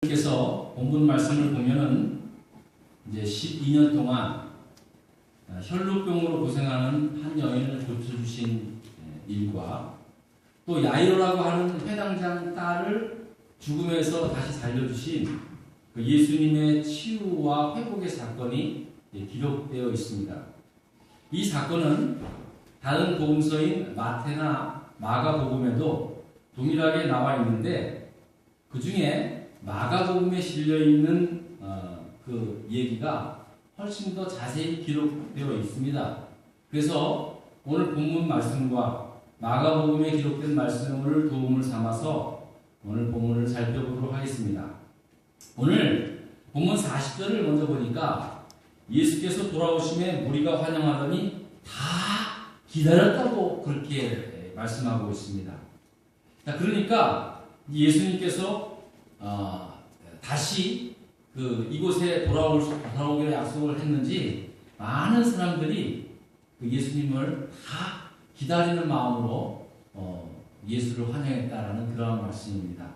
께서 본문 말씀을 보면은 이제 12년 동안 혈루병으로 고생하는 한 여인을 고쳐주신 일과 또 야이로라고 하는 회당장 딸을 죽음에서 다시 살려주신 그 예수님의 치유와 회복의 사건이 기록되어 있습니다. 이 사건은 다른 복음서인 마태나 마가복음에도 동일하게 나와 있는데 그 중에 마가복음에 실려 있는 그 얘기가 훨씬 더 자세히 기록되어 있습니다. 그래서 오늘 본문 말씀과 마가복음에 기록된 말씀을 도움을 삼아서 오늘 본문을 살펴보도록 하겠습니다. 오늘 본문 40절을 먼저 보니까 예수께서 돌아오심에 무리가 환영하더니 다 기다렸다고 그렇게 말씀하고 있습니다. 자, 그러니까 예수님께서 다시 이곳에 돌아오기로 약속을 했는지 많은 사람들이 예수님을 다 기다리는 마음으로 예수를 환영했다라는 그런 말씀입니다.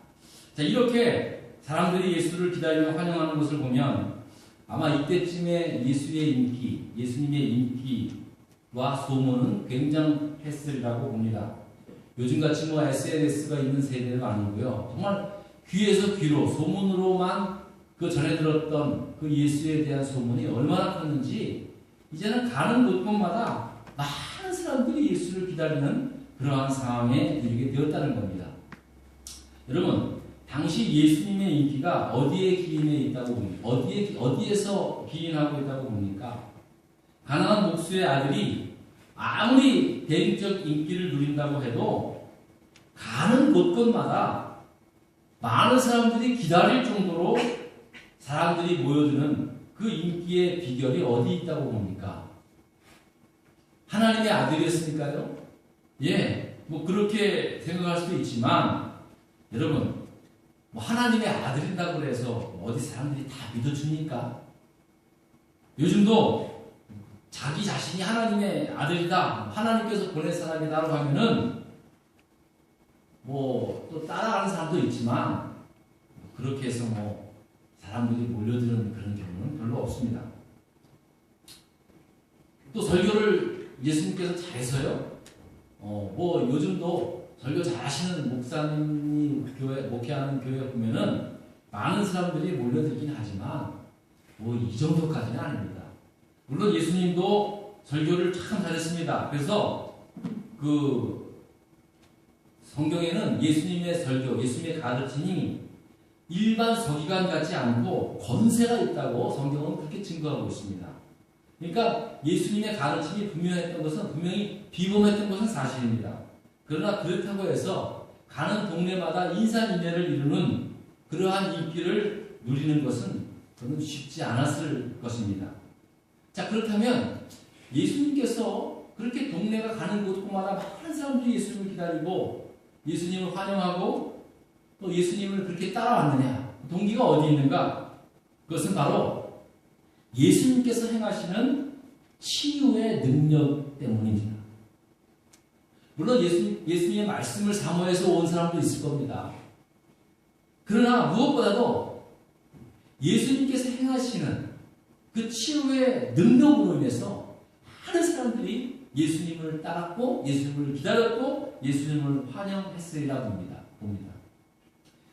자, 이렇게 사람들이 예수를 기다리며 환영하는 것을 보면 아마 이때쯤에 예수님의 인기와 소문은 굉장했으리라고 봅니다. 요즘같이 SNS가 있는 세대는 아니고요. 정말 귀에서 귀로 소문으로만 전에 들었던 그 예수에 대한 소문이 얼마나 컸는지 이제는 가는 곳곳마다 많은 사람들이 예수를 기다리는 그러한 상황에 이르게 되었다는 겁니다. 여러분, 당시 예수님의 인기가 어디에 기인해 있다고 봅니까? 어디에서 기인하고 있다고 봅니까? 가나안 목수의 아들이 아무리 대중적 인기를 누린다고 해도 가는 곳곳마다 많은 사람들이 기다릴 정도로 사람들이 모여드는 그 인기의 비결이 어디 있다고 봅니까? 하나님의 아들이었으니까요? 그렇게 생각할 수도 있지만, 여러분, 하나님의 아들이라고 해서 어디 사람들이 다 믿어줍니까? 요즘도 자기 자신이 하나님의 아들이다, 하나님께서 보낸 사람이다라고 하면은, 또 따라가는 사람도 있지만, 그렇게 해서 사람들이 몰려드는 그런 경우는 별로 없습니다. 또 설교를 예수님께서 잘해서요. 요즘도 설교 잘하시는 목사님이 목회하는 교회 보면은 많은 사람들이 몰려들긴 하지만 이 정도까지는 아닙니다. 물론 예수님도 설교를 참 잘했습니다. 그래서 성경에는 예수님의 설교, 예수님의 가르침이 일반 서기관 같지 않고 권세가 있다고 성경은 그렇게 증거하고 있습니다. 그러니까 예수님의 가르침이 분명히 비범했던 것은 사실입니다. 그러나 그렇다고 해서 가는 동네마다 인산인해를 이루는 그러한 인기를 누리는 것은 저는 쉽지 않았을 것입니다. 자, 그렇다면 예수님께서 그렇게 동네가 가는 곳마다 많은 사람들이 예수님을 기다리고 예수님을 환영하고 또 예수님을 그렇게 따라왔느냐? 동기가 어디 있는가? 그것은 바로 예수님께서 행하시는 치유의 능력 때문입니다. 물론 예수님의 말씀을 사모해서 온 사람도 있을 겁니다. 그러나 무엇보다도 예수님께서 행하시는 그 치유의 능력으로 인해서 많은 사람들이 예수님을 따랐고 예수님을 기다렸고 예수님을 환영했으리라 봅니다.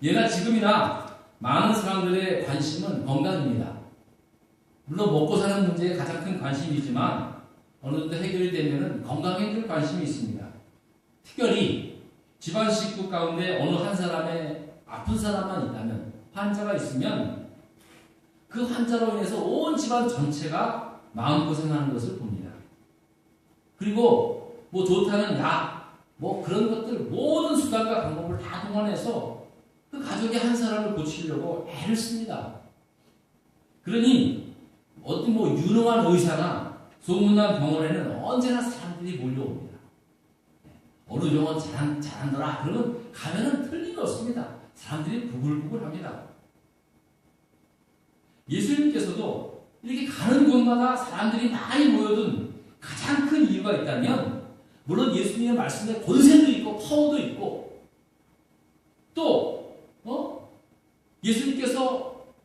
예나 지금이나 많은 사람들의 관심은 건강입니다. 물론 먹고 사는 문제에 가장 큰 관심이지만 어느 정도 해결이 되면 건강에 큰 관심이 있습니다. 특별히 집안 식구 가운데 어느 한 사람의 아픈 사람만 있다면, 환자가 있으면 그 환자로 인해서 온 집안 전체가 마음고생하는 것을 봅니다. 그리고 좋다는 약, 그런 것들 모든 수단과 방법을 다 동원해서 그 가족의 한 사람을 고치려고 애를 씁니다. 그러니 어떤 유능한 의사나 소문난 병원에는 언제나 사람들이 몰려옵니다. 어느 병원 잘한더라 그러면 가면은 틀림없습니다. 사람들이 부글부글합니다. 예수님께서도 이렇게 가는 곳마다 사람들이 많이 모여든 가장 큰 이유가 있다면, 물론 예수님의 말씀에 권세도 있고 파워도 있고 또 예수님께서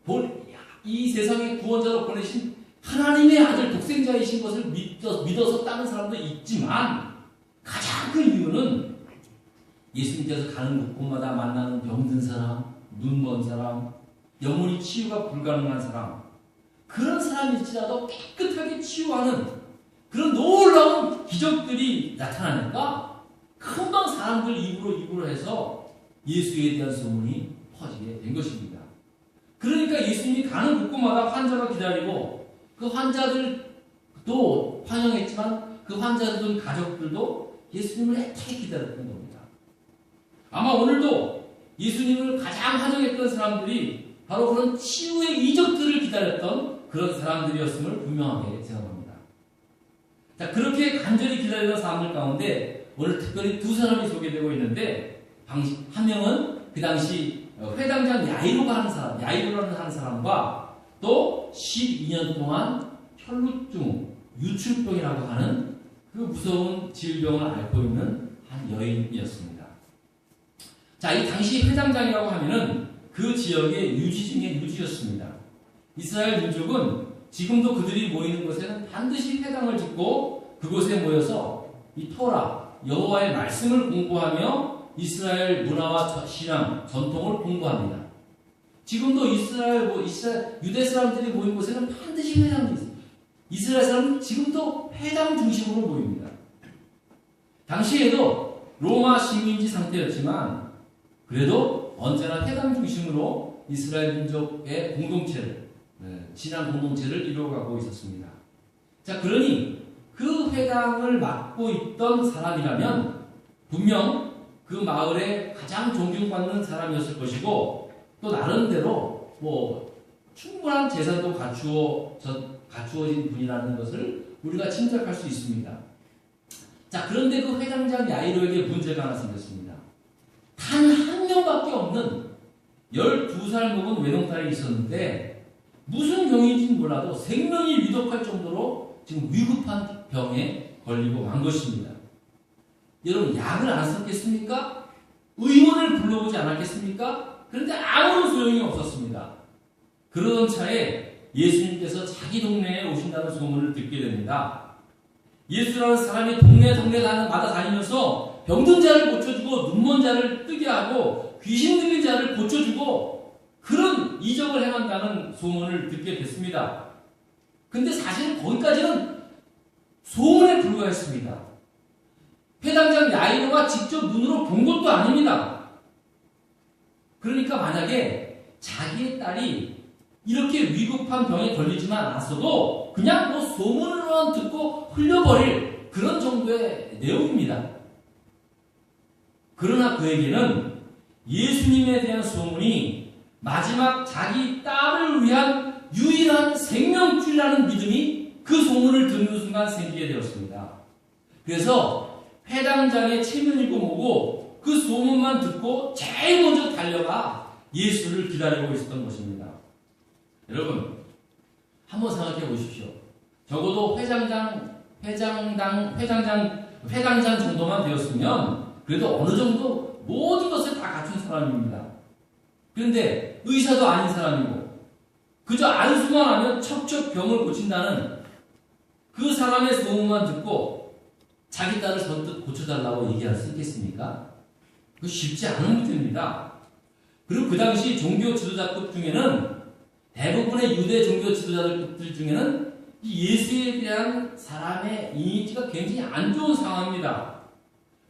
하나님께서 이 세상의 구원자로 보내신 하나님의 아들 독생자이신 것을 믿어서 다른 사람도 있지만 가장 큰 이유는 예수님께서 가는 곳마다 만나는 병든 사람, 눈먼 사람, 영혼이 치유가 불가능한 사람, 그런 사람일지라도 깨끗하게 치유하는 그런 놀라운 기적들이 나타나니까 금방 사람들 입으로 해서 예수에 대한 소문이 퍼지게 된 것입니다. 그러니까 예수님이 가는 곳곳마다 환자가 기다리고 그 환자들도 환영했지만 그 환자들 가족들도 예수님을 애타게 기다렸던 겁니다. 아마 오늘도 예수님을 가장 환영했던 사람들이 바로 그런 치유의 이적들을 기다렸던 그런 사람들이었음을 분명하게 생각합니다. 자, 그렇게 간절히 기다리던 사람들 가운데 오늘 특별히 두 사람이 소개되고 있는데, 한 명은 그 당시 회당장 야이로라는 한 사람과 또 12년 동안 혈루증, 유출병이라고 하는 그 무서운 질병을 앓고 있는 한 여인이었습니다. 자, 이 당시 회당장이라고 하면은 그 지역의 유지 중에 유지였습니다. 이스라엘 민족은 지금도 그들이 모이는 곳에는 반드시 회당을 짓고 그곳에 모여서 이 토라, 여호와의 말씀을 공부하며 이스라엘 문화와 신앙, 전통을 공부합니다. 지금도 유대 사람들이 모인 곳에는 반드시 회당이 있습니다. 이스라엘 사람은 지금도 회당 중심으로 모입니다. 당시에도 로마 식민지 상태였지만 그래도 언제나 회당 중심으로 이스라엘 민족의 공동체를, 신앙 공동체를 이루어가고 있었습니다. 자, 그러니 그 회당을 맡고 있던 사람이라면 분명 그 마을에 가장 존경받는 사람이었을 것이고 또 나름대로 충분한 재산도 갖추어진 분이라는 것을 우리가 짐작할 수 있습니다. 자, 그런데 그 회당장 야이로에게 문제가 하나 생겼습니다. 단 한 명밖에 없는 12살 먹은 외동딸이 있었는데 무슨 병인지는 몰라도 생명이 위독할 정도로 지금 위급한 병에 걸리고 만 것입니다. 여러분, 약을 안 썼겠습니까? 의원을 불러오지 않았겠습니까? 그런데 아무런 소용이 없었습니다. 그러던 차에 예수님께서 자기 동네에 오신다는 소문을 듣게 됩니다. 예수라는 사람이 동네마다 다니면서 병든 자를 고쳐주고 눈먼 자를 뜨게 하고 귀신 들린 자를 고쳐주고 그런 이적을 행한다는 소문을 듣게 됐습니다. 근데 사실은 거기까지는 소문에 불과했습니다. 회당장 야이로가 직접 눈으로 본 것도 아닙니다. 그러니까 만약에 자기의 딸이 이렇게 위급한 병에 걸리지만 않았어도 그냥 소문으로만 듣고 흘려버릴 그런 정도의 내용입니다. 그러나 그에게는 예수님에 대한 소문이 마지막 자기 딸을 위한 유일한 생명줄이라는 믿음이 그 소문을 듣는 순간 생기게 되었습니다. 그래서 회당장의 체면이고 뭐고 그 소문만 듣고 제일 먼저 달려가 예수를 기다리고 있었던 것입니다. 여러분, 한번 생각해 보십시오. 적어도 회당장 정도만 되었으면 그래도 어느 정도 모든 것을 다 갖춘 사람입니다. 그런데 의사도 아닌 사람이고 그저 안수만 하면 척척 병을 고친다는 그 사람의 소문만 듣고 자기 딸을 선뜻 고쳐달라고 얘기할 수 있겠습니까? 그거 쉽지 않은 문제입니다. 그리고 그 당시 종교 지도자급 중에는 대부분의 유대 종교 지도자들 중에는 예수에 대한 사람의 이미지가 굉장히 안 좋은 상황입니다.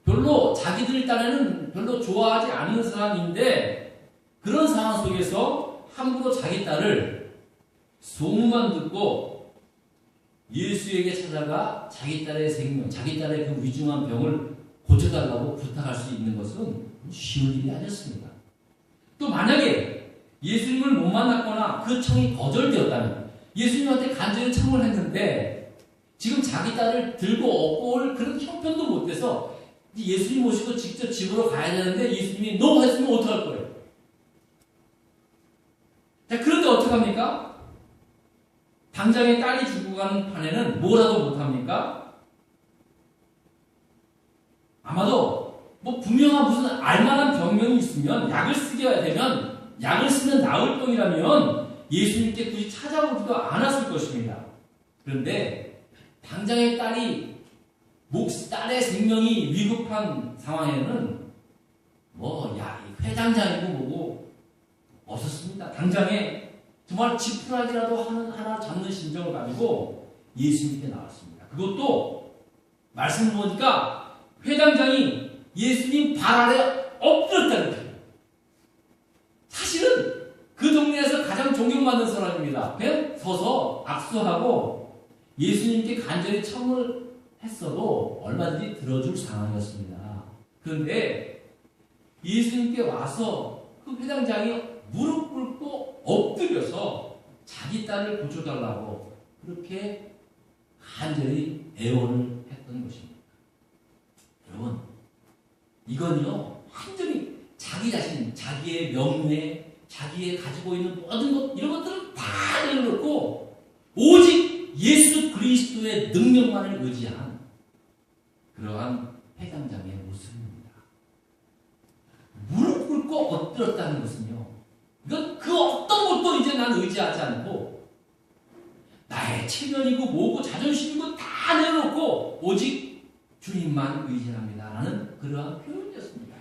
별로 자기들 딴에는 별로 좋아하지 않는 사람인데 그런 상황 속에서 함부로 자기 딸을 소문만 듣고 예수에게 찾아가 자기 딸의 생명, 자기 딸의 그 위중한 병을 고쳐달라고 부탁할 수 있는 것은 쉬운 일이 아니었습니다. 또 만약에 예수님을 못 만났거나 그 청이 거절되었다면 예수님한테 간절히 청을 했는데 지금 자기 딸을 들고 업고 올 그런 형편도 못 돼서 예수님 모시고 직접 집으로 가야 되는데 예수님이 no 했으면 어떡할 거예요? 자, 그런데 어떡합니까? 당장에 딸이 죽어가는 판에는 뭐라도 못합니까? 아마도 분명한 무슨 알만한 병명이 있으면 약을 쓰게 되면 약을 쓰면 나을 병이라면 예수님께 굳이 찾아오지도 않았을 것입니다. 그런데 당장의 딸의 생명이 위급한 상황에는 이 회당장이고 뭐고 없었습니다. 당장에 정말 지푸라기라도 하나 잡는 심정을 가지고 예수님께 나왔습니다. 그것도 말씀을 보니까 회당장이 예수님 발 아래 엎드렸다는 거예요. 사실은 그 동네에서 가장 존경받는 사람입니다. 그냥 서서 악수하고 예수님께 간절히 청을 했어도 얼마든지 들어줄 상황이었습니다. 그런데 예수님께 와서 그 회당장이 무릎 꿇고 엎드려서 자기 딸을 고쳐달라고 그렇게 간절히 애원을 했던 것입니다. 여러분, 이건요 완전히 자기 자신, 자기의 명예, 자기의 가지고 있는 모든 것, 이런 것들을 다 내려놓고 오직 예수 그리스도의 능력만을 의지한 그러한 회당장의 모습입니다. 무릎 꿇고 엎드렸다는 것은요, 이건 그 어떤 것도 이제 난 의지하지 않고 나의 체면이고 뭐고 자존심이고 다 내려놓고 오직 주님만 의지합니다 라는 그러한 표현이었습니다.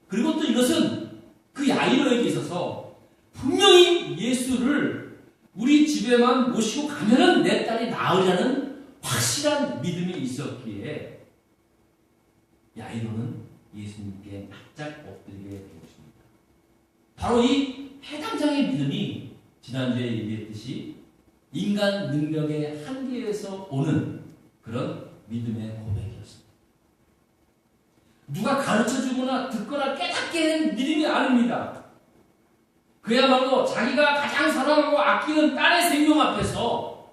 그리고 또 이것은 그 야이로에게 있어서 분명히 예수를 우리 집에만 모시고 가면은 내 딸이 나으리라는 확실한 믿음이 있었기에 야이로는 예수님께 납작 엎드리게 된 것입니다. 바로 이 해당장의 믿음이 지난주에 얘기했듯이 인간 능력의 한계에서 오는 그런 믿음의 고백이었습니다. 누가 가르쳐주거나 듣거나 깨닫게 하는 믿음이 아닙니다. 그야말로 자기가 가장 사랑하고 아끼는 딸의 생명 앞에서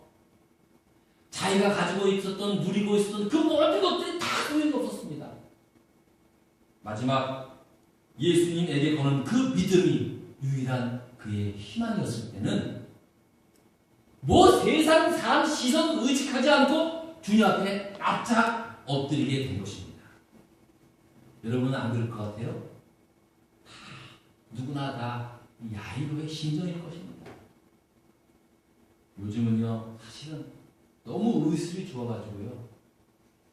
자기가 가지고 있었던, 누리고 있었던 그 모든 것들이 다 소용이 없었습니다. 마지막 예수님에게 거는 그 믿음이 유일한 그의 희망이었을 때는 세상 사람 시선 의식하지 않고 주님 앞에 납작 엎드리게 된 것입니다. 여러분은 안 그럴 것 같아요? 누구나 다 야이로의 심정일 것입니다. 요즘은요 사실은 너무 의술이 좋아가지고요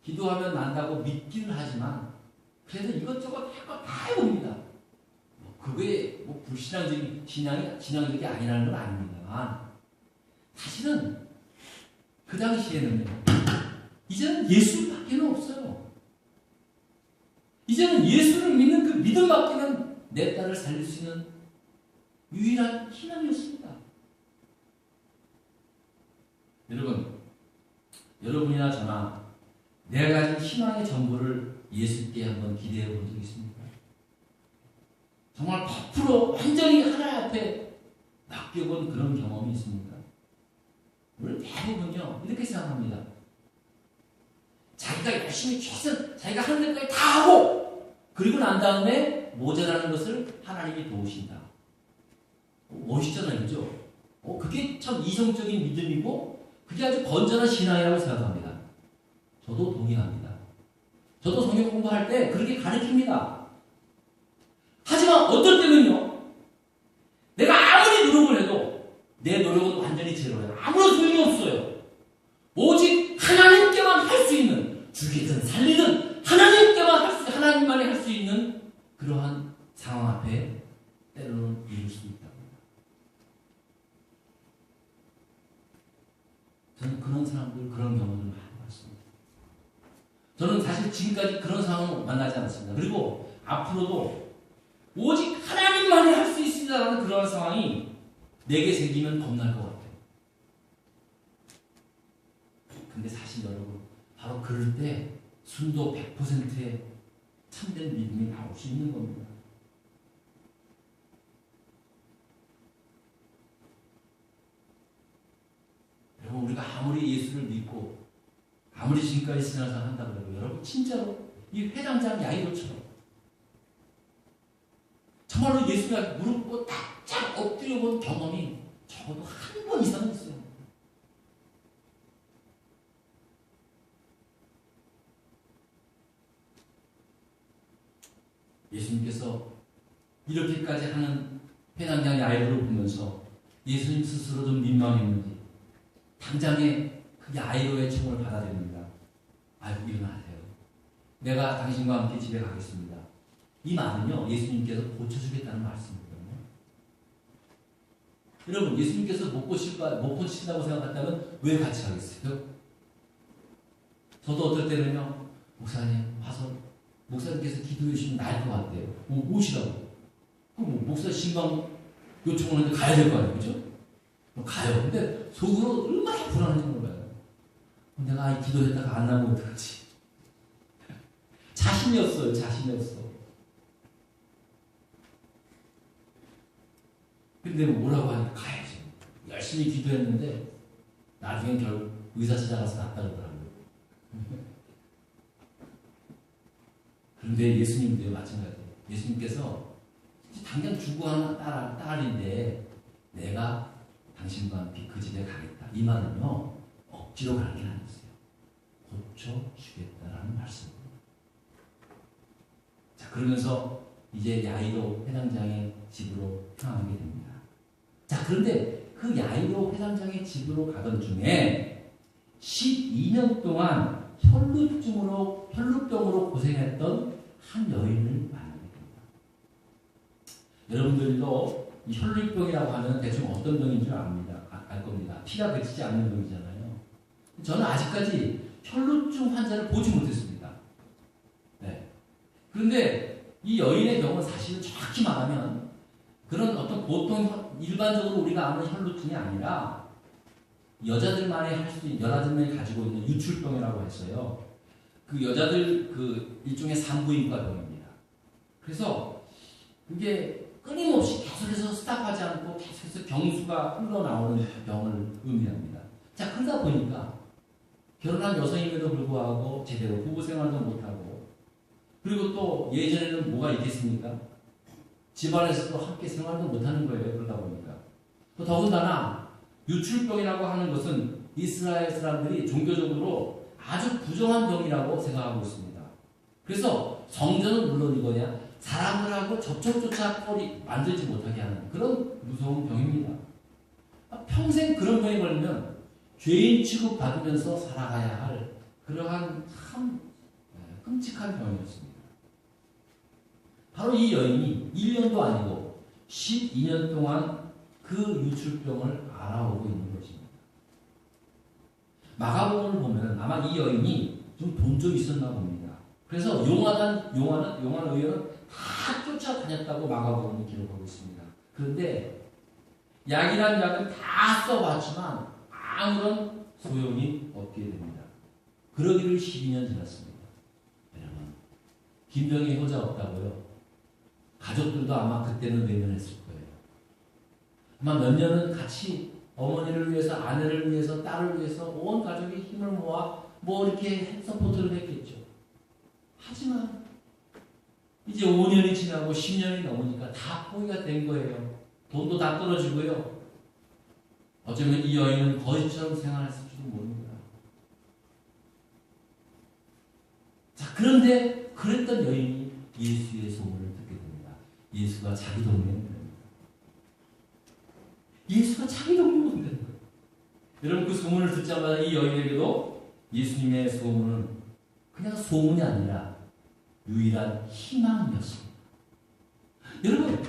기도하면 난다고 믿기는 하지만 그래서 이것저것 다 해봅니다. 그게 불신앙적인 진앙적이 아니라는 건 아닙니다만 사실은 그 당시에는요 이제는 예수밖에는 없어요. 이제는 예수를 믿는 그 믿음밖에는 내 딸을 살릴 수 있는 유일한 희망이었습니다. 여러분이나 저나 내가 가진 희망의 전부를 예수께 한번 기대해 본 적이 있습니까? 정말 100% 완전히 하나님 앞에 맡겨본 그런 경험이 있습니까? 우리 대부분요 이렇게 생각합니다. 자기가 열심히 최선, 자기가 하는 데까지 다 하고 그리고 난 다음에 모자라는 것을 하나님이 도우신다. 멋있잖아요, 그죠? 그게 참 이성적인 믿음이고 그게 아주 건전한 신앙이라고 생각합니다. 저도 동의합니다. 저도 성경 공부할 때 그렇게 가르칩니다. 하지만 어떨 때는요 내가 아무리 노력을 해도 내 노력은 완전히 제로예요. 아무런 소용이 없어요. 오직 하나님께만 할 수 있는, 죽이든 살리든 하나님만이 할 수 있는 그러한 상황 앞에 때로는 이룰 수 있다고 합니다. 저는 그런 사람들, 그런 경험을 많이 봤습니다. 저는 사실 지금까지 그런 상황을 만나지 않았습니다. 그리고 앞으로도 오직 하나님만이 할 수 있습니다라는 그런 상황이 내게 생기면 겁날 것 같아요. 근데 사실 여러분, 바로 그럴 때 순도 100%의 참된 믿음이 나올 수 있는 겁니다. 여러분, 우리가 아무리 예수를 믿고 아무리 지금까지 신앙생활 한다고 해도 여러분 진짜로 이 회당장 야이로처럼 정말로 예수님 앞에 무릎 꿇고 납작 엎드려 본 경험이 적어도 한 번 이상은 있어요. 예수님께서 이렇게까지 하는 회당장 야이로를 보면서 예수님 스스로 좀 민망했는지 당장에 그 야이로의 청을 받아들입니다. 아이고, 일어나세요. 내가 당신과 함께 집에 가겠습니다. 이 말은요, 예수님께서 고쳐주겠다는 말씀이거든요. 여러분, 예수님께서 못 고치신다고 생각한다면 왜 같이 가겠어요? 저도 어떨 때는요, 목사님 와서 목사님께서 기도해 주시면 나을 것 같아요. 오시라고. 그럼 목사 신방 요청하는데 가야 될 거 아니에요, 그죠? 가요. 근데 속으로 얼마나 불안한지 몰라요. 내가 기도했다가 안 나면 어떡하지? 자신이 없어요, 자신이 없어. 근데 뭐라고 하니까 가야죠. 열심히 기도했는데 나중엔 결국 의사 찾아가서 낫다 그러더라고요. 그런데 예수님도 마찬가지예요. 예수님께서 당장 죽고 하는 딸인데 내가 당신과 함께 그 집에 가겠다. 이 말은요, 억지로 가는 게 아니었어요. 고쳐주겠다라는 말씀입니다. 자, 그러면서 이제 야이로 회당장의 집으로 향하게 됩니다. 자, 그런데 그 야이로 회당장의 집으로 가던 중에 12년 동안 혈루병으로 고생했던 한 여인을 만나게 됩니다. 여러분들도 이 혈루병이라고 하면 대충 어떤 병인 줄 압니다. 알 겁니다. 피가 그치지 않는 병이잖아요. 저는 아직까지 혈루증 환자를 보지 못했습니다. 네. 그런데 이 여인의 경우는 사실은 정확히 말하면 그런 어떤 보통 일반적으로 우리가 아는 혈루증이 아니라 여자들만이 할 수 있는, 여자들만이 가지고 있는 유출병이라고 했어요. 그 여자들 그 일종의 산부인과병입니다. 그래서 그게 끊임없이 계속해서 스탑하지 않고 계속해서 경수가 흘러나오는 병을 의미합니다. 자, 그러다 보니까 결혼한 여성임에도 불구하고 제대로 부부 생활도 못하고, 그리고 또 예전에는 뭐가 있겠습니까? 집안에서도 함께 생활도 못하는 거예요. 그러다 보니까. 또 더군다나 유출병이라고 하는 것은 이스라엘 사람들이 종교적으로 아주 부정한 병이라고 생각하고 있습니다. 그래서 성전은 물론이거냐 사람들하고 접촉조차 만들지 못하게 하는 그런 무서운 병입니다. 평생 그런 병에 걸리면 죄인 취급받으면서 살아가야 할 그러한 참 끔찍한 병이었습니다. 바로 이 여인이 1년도 아니고 12년 동안 그 유출병을 알아오고 있는 것입니다. 마가복음을 보면 아마 이 여인이 좀 돈 좀 있었나 봅니다. 그래서 용한 의원은 다 쫓아다녔다고 마가복음이 기록하고 있습니다. 그런데 약이란 약은 다 써봤지만 아무런 소용이 없게 됩니다. 그러기를 12년 지났습니다. 여러분, 김병희 효자 없다고요? 가족들도 아마 그때는 외면했을 거예요. 아마 몇 년은 같이 어머니를 위해서, 아내를 위해서, 딸을 위해서 온 가족이 힘을 모아 뭐 이렇게 서포트를 했겠죠. 하지만 이제 5년이 지나고 10년이 넘으니까 다 포기가 된 거예요. 돈도 다 떨어지고요. 어쩌면 이 여인은 거지처럼 생활했을지도 모릅니다. 자, 그런데 그랬던 여인이 예수의 소문을 듣게 됩니다. 예수가 자기 동네에 온답니다. 예수가 자기 동네에 온다는 거예요. 여러분, 그 소문을 듣자마자 이 여인에게도 예수님의 소문은 그냥 소문이 아니라 유일한 희망이었습니다. 여러분,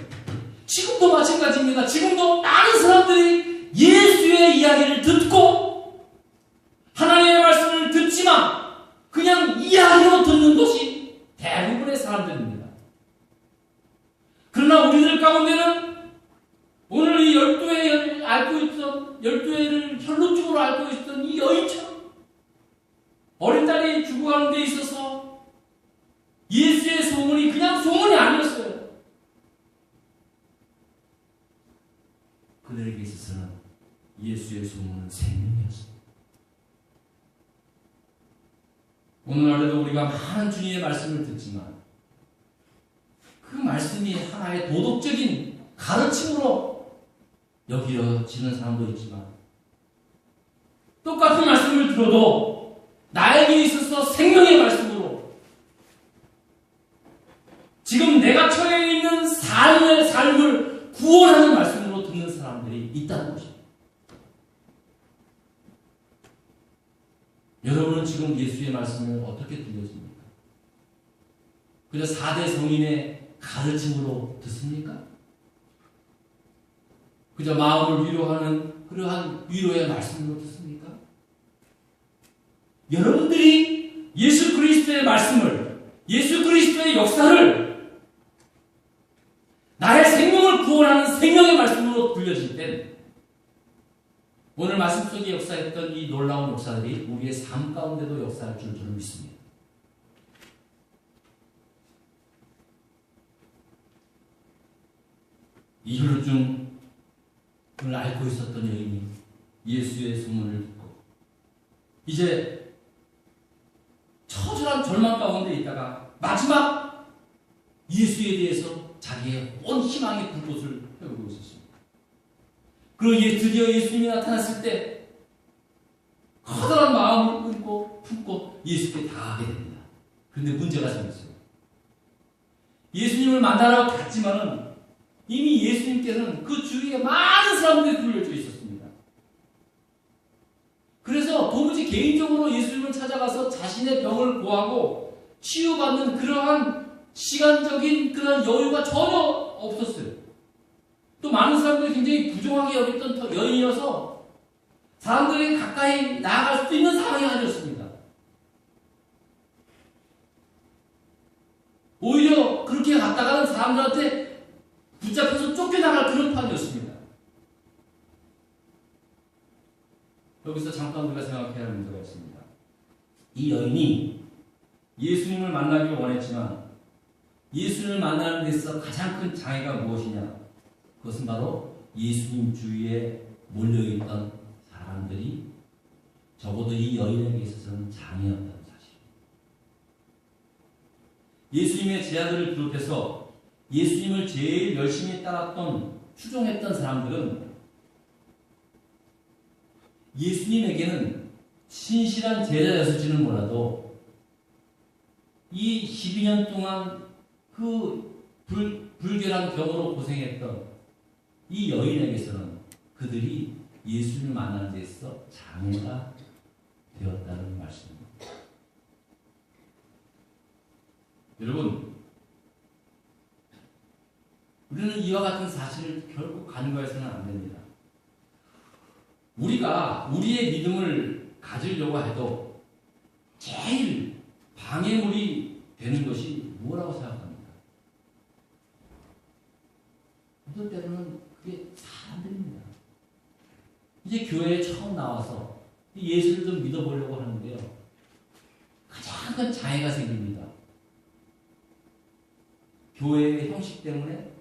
지금도 마찬가지입니다. 지금도 많은 사람들이 예수의 이야기를 듣고 하나님의 말씀을 듣지만 그냥 이야기로 듣는 것이 대부분의 사람들입니다. 그러나 우리들 가운데는 오늘 이 12회 앓고 있던, 12회를 혈루증으로 앓고 있던 이 여인처럼 어린 딸이 죽어가는 데 있어서 예수의 소문이 그냥 소문이 아니었어요. 그들에게 있어서는 예수의 소문은 생명이었습니다. 오늘날에도 우리가 많은 주님의 말씀을 듣지만 그 말씀이 하나의 도덕적인 가르침으로 여겨지는 사람도 있지만 똑같은 말씀을 들어도 나에게 있어서 생명의 말씀으로 지금 내가 처해 있는 있는 삶을 구원하는 말씀으로 듣는 사람들이 있다는 것입니다. 여러분은 지금 예수의 말씀을 어떻게 들려집니까? 그저 4대 성인의 가르침으로 듣습니까? 그저 마음을 위로하는 그러한 위로의 말씀으로 듣습니까? 여러분들이 예수 그리스도의 말씀을, 예수 그리스도의 역사를 나의 생명을 구원하는 생명의 말씀으로 들려질 땐 오늘 말씀 속에 역사했던 이 놀라운 역사들이 우리의 삶 가운데도 역사할 줄 저는 믿습니다. 이 혈루증을 앓고 있었던 여인이 예수의 소문을 듣고 이제 처절한 절망 가운데 있다가 마지막 예수에 대해서 자기의 온 희망의 불꽃을 펴고 있었습니다. 그리고 드디어 예수님이 나타났을 때 커다란 마음을 품고 예수께 다가가게 됩니다. 그런데 문제가 생겼어요. 예수님을 만나러 갔지만은 이미 예수님께서는 그 주위에 많은 사람들이 둘러져 있었습니다. 그래서 도무지 개인적으로 예수님을 찾아가서 자신의 병을 고하고 치유받는 그러한 시간적인 그런 여유가 전혀 없었어요. 또 많은 사람들이 굉장히 부정하게 여겼던 여인이어서 사람들이 가까이 나아갈 수 있는 상황이 아니었습니다. 오히려 그렇게 갔다가는 사람들한테 붙잡혀서 쫓겨나갈 그런 판이었습니다. 여기서 잠깐 우리가 생각해야 할 문제가 있습니다. 이 여인이 예수님을 만나길 원했지만 예수님을 만나는 데 있어서 가장 큰 장애가 무엇이냐? 그것은 바로 예수님 주위에 몰려있던 사람들이 적어도 이 여인에게 있어서는 장애였다는 사실입니다. 예수님의 제자들을 비롯해서 예수님을 제일 열심히 따랐던, 추종했던 사람들은 예수님에게는 신실한 제자였을지는 몰라도 이 12년 동안 그 불결한 병으로 고생했던 이 여인에게서는 그들이 예수님을 만나는 데 있어 장애가 되었다는 말씀입니다. 여러분, 우리는 이와 같은 사실을 결코 간과해서는 안 됩니다. 우리가 우리의 믿음을 가지려고 해도 제일 방해물이 되는 것이 뭐라고 생각합니까? 어떤 때로는 그게 사람들입니다. 이제 교회에 처음 나와서 예수를 좀 믿어보려고 하는데요. 가장 큰 장애가 생깁니다. 교회의 형식 때문에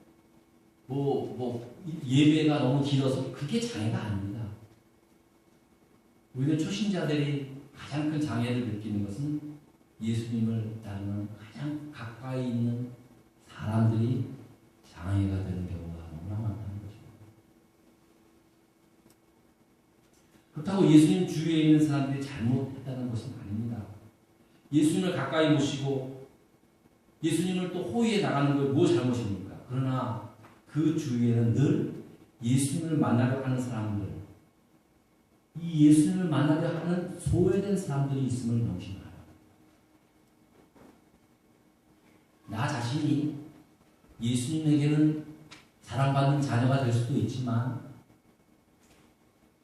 예배가 너무 길어서 그게 장애가 아닙니다. 오히려 초신자들이 가장 큰 장애를 느끼는 것은 예수님을 따르는 가장 가까이 있는 사람들이 장애가 되는 경우가 너무나 많다는 것입니다. 그렇다고 예수님 주위에 있는 사람들이 잘못했다는 것은 아닙니다. 예수님을 가까이 모시고 예수님을 또 호위해 나가는 것 뭐 잘못입니까? 그러나 그 주위에는 늘 예수님을 만나려 하는 사람들, 이 예수님을 만나려 하는 소외된 사람들이 있음을 명심하라. 나 자신이 예수님에게는 사랑받는 자녀가 될 수도 있지만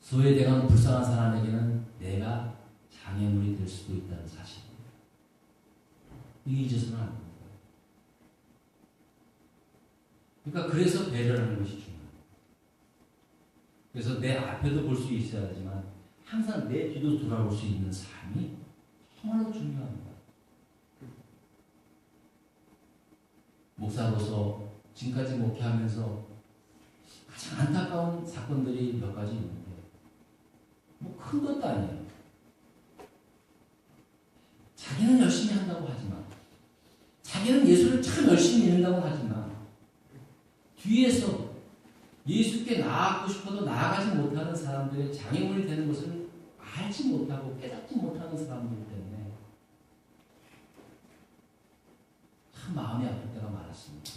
소외되거나 불쌍한 사람에게는 내가 장애물이 될 수도 있다는 사실입니다. 이게 잊어서는 안 됩니다. 그러니까 그래서 배려를 하는 것이 중요합니다. 그래서 내 앞에도 볼 수 있어야 하지만 항상 내 뒤도 돌아볼 수 있는 삶이 정말로 중요합니다. 목사로서 지금까지 목회하면서 가장 안타까운 사건들이 몇 가지 있는데 큰 것도 아니에요. 자기는 열심히 한다고 하지만 자기는 예수를 참 열심히 믿는다고 하지만 뒤에서 예수께 나아가고 싶어도 나아가지 못하는 사람들의 장애물이 되는 것을 알지 못하고 깨닫지 못하는 사람들 때문에 참 마음이 아플 때가 많았습니다.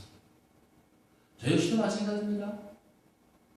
저 역시도 마찬가지입니다.